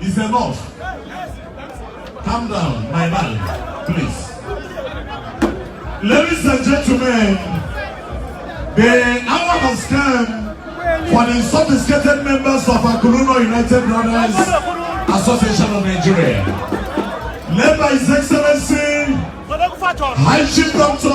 Is enough. Calm down, my man, please. Ladies and gentlemen, the hour has come for the sophisticated members of Akuluno United Brothers Association of Nigeria, led by His Excellency High Chief Dr.